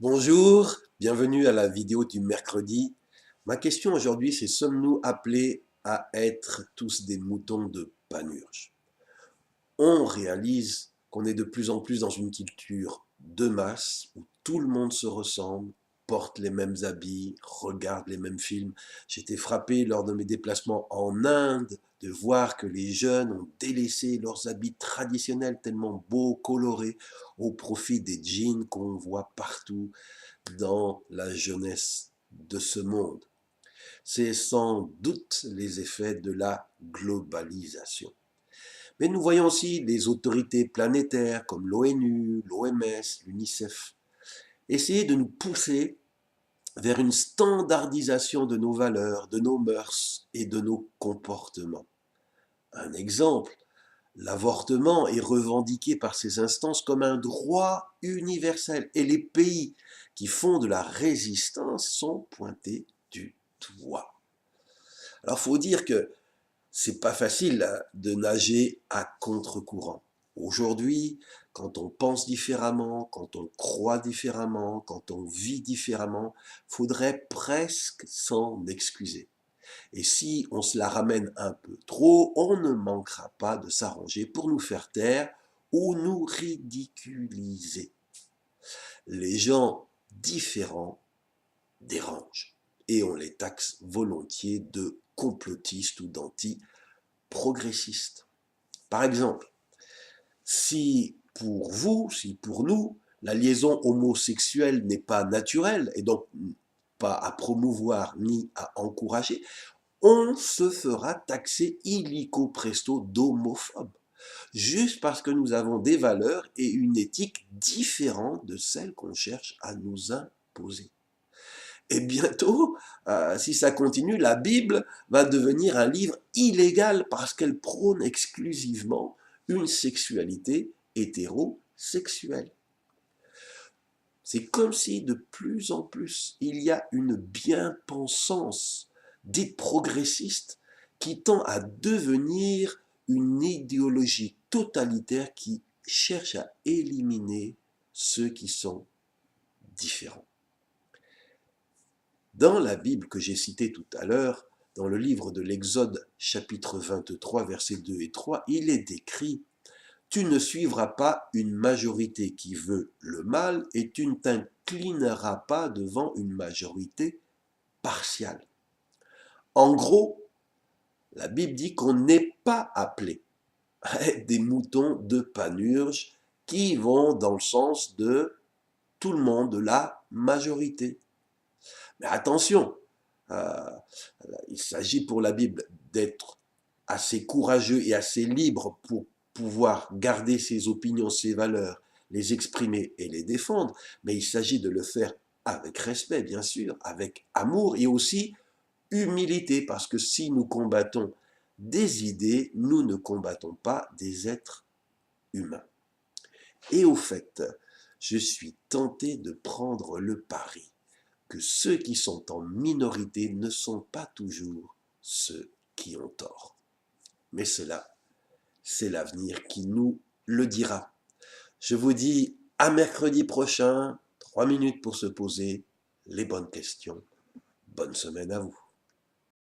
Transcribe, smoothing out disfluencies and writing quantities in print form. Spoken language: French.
Bonjour, bienvenue à la vidéo du mercredi. Ma question aujourd'hui, c'est sommes-nous appelés à être tous des moutons de Panurge? On réalise qu'on est de plus en plus dans une culture de masse où tout le monde se ressemble, porte les mêmes habits, regarde les mêmes films. J'étais frappé lors de mes déplacements en Inde de voir que les jeunes ont délaissé leurs habits traditionnels tellement beaux, colorés, au profit des jeans qu'on voit partout dans la jeunesse de ce monde. C'est sans doute les effets de la globalisation. Mais nous voyons aussi les autorités planétaires comme l'ONU, l'OMS, l'UNICEF essayer de nous pousser vers une standardisation de nos valeurs, de nos mœurs et de nos comportements. Un exemple, l'avortement est revendiqué par ces instances comme un droit universel et les pays qui font de la résistance sont pointés du doigt. Alors il faut dire que c'est pas facile de nager à contre-courant. Aujourd'hui, quand on pense différemment, quand on croit différemment, quand on vit différemment, faudrait presque s'en excuser. Et si on se la ramène un peu trop, on ne manquera pas de s'arranger pour nous faire taire ou nous ridiculiser. Les gens différents dérangent et on les taxe volontiers de complotistes ou d'anti-progressistes. Par exemple, si pour vous, si pour nous, la liaison homosexuelle n'est pas naturelle et donc pas à promouvoir ni à encourager, on se fera taxer illico presto d'homophobe, juste parce que nous avons des valeurs et une éthique différentes de celles qu'on cherche à nous imposer. Et bientôt, si ça continue, la Bible va devenir un livre illégal parce qu'elle prône exclusivement une sexualité hétérosexuelle. C'est comme si de plus en plus il y a une bien-pensance des progressistes qui tend à devenir une idéologie totalitaire qui cherche à éliminer ceux qui sont différents. Dans la Bible que j'ai citée tout à l'heure, dans le livre de l'Exode chapitre 23 versets 2 et 3, il est décrit « Tu ne suivras pas une majorité qui veut le mal et tu ne t'inclineras pas devant une majorité partiale. » En gros, la Bible dit qu'on n'est pas appelé à être des moutons de Panurge qui vont dans le sens de tout le monde, de la majorité. Mais attention, euh, il s'agit pour la Bible d'être assez courageux et assez libre pour pouvoir garder ses opinions, ses valeurs, les exprimer et les défendre, mais il s'agit de le faire avec respect, bien sûr, avec amour et aussi humilité, parce que si nous combattons des idées, nous ne combattons pas des êtres humains. Et au fait, je suis tenté de prendre le pari que ceux qui sont en minorité ne sont pas toujours ceux qui ont tort. Mais cela, c'est l'avenir qui nous le dira. Je vous dis à mercredi prochain, 3 minutes pour se poser les bonnes questions. Bonne semaine à vous.